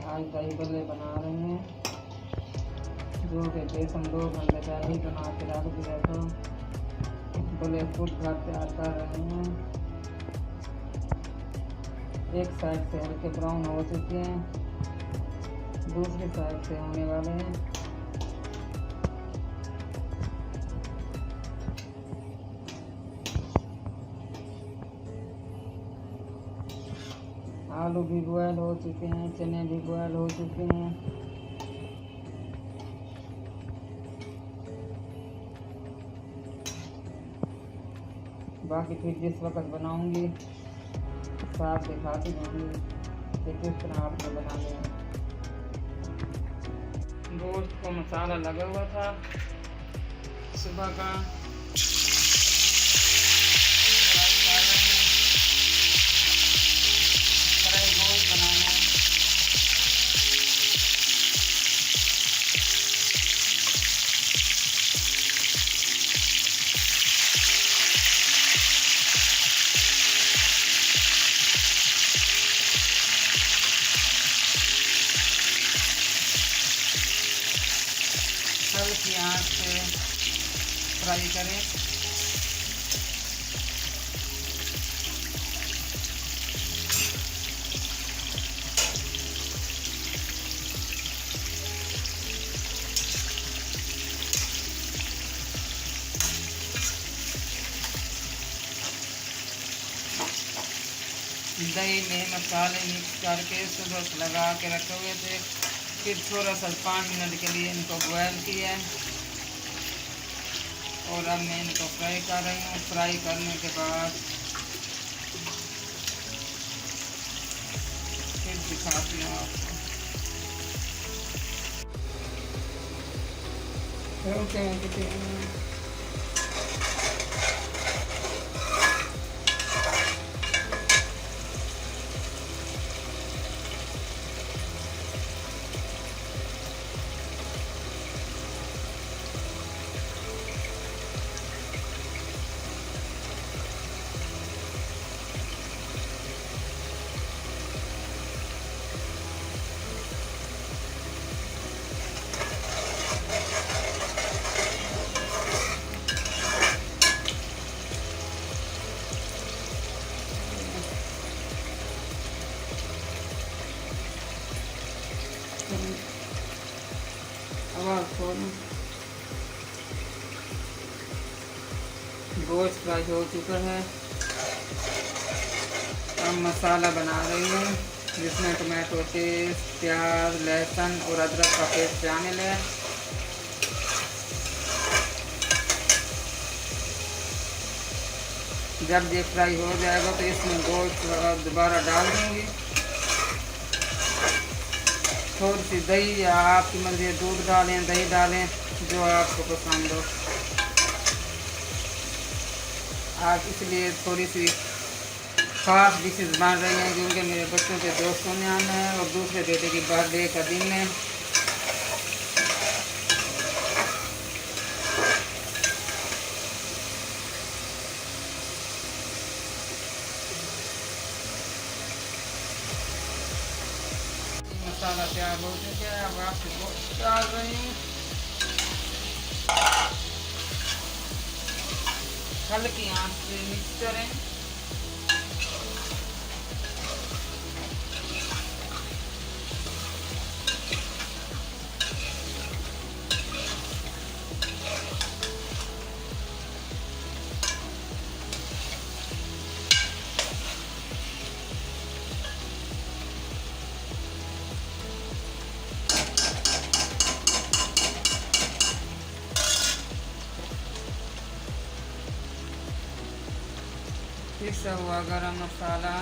आज दही बल्ले बना रहे हैं, जो के बेसन 2 घंटे दही बना के रख दिया था। बल्ले खुद घर तैयार कर रहे हैं। एक साइड से हल्के ब्राउन हो चुके हैं, दूसरी साइड से होने वाले हैं। आलू भी बॉयल हो चुके हैं, चने भी बॉयल हो चुके हैं। बाकी फिर जिस वक्त बनाऊंगी साथ दिखाती दूँगी कि किस तरह आपने बनाने हैं। गोश्त को मसाला लगा हुआ था सुबह का, हल्की आंच से फ्राई करें। दही में मसाले मिक्स करके सुबह लगा के रखे हुए थे, फिर थोड़ा सा 5 मिनट के लिए इनको बॉयल किया है और अब मैं इनको फ्राई कर रही हूँ। फ्राई करने के बाद फिर दिखाती हूँ आपको। गोश्त फ्राई हो चुका है। अब मसाला बना रही हूँ जिसमें टमाटो पेस्ट, प्याज, लहसुन और अदरक का पेस्ट शामिल है। जब ये फ्राई हो जाएगा तो इसमें गोश्त दोबारा डाल दूँगी। थोड़ी सी दही या आपकी मर्जी, दूध डालें, दही डालें, जो आपको पसंद हो। आज इसलिए थोड़ी सी खास डिशेज बन रही हैं क्योंकि मेरे बच्चों के दोस्तों ने आना है और दूसरे बेटे की बर्थडे का दिन है। मसाला तैयार हो चुका है, अब आपसे गोश्त डाल रही हूँ। हल्की आंच से मिक्स करें। पिसा हुआ गरम मसाला,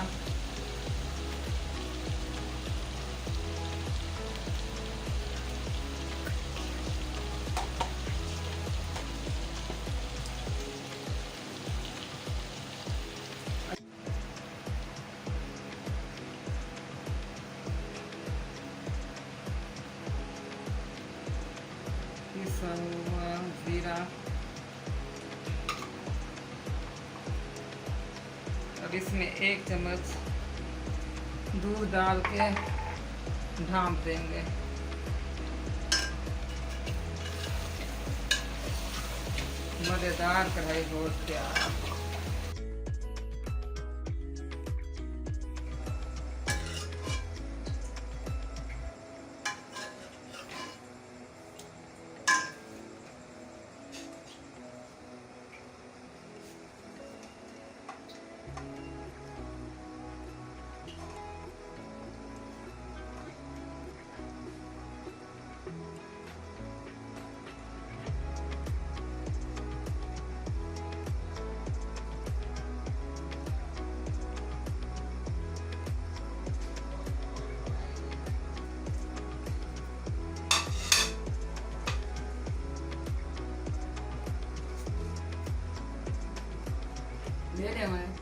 अब इसमें 1 चम्मच दूध डाल के ढाँप देंगे। मज़ेदार कढ़ाई गोश्त तैयार। ले लें मैं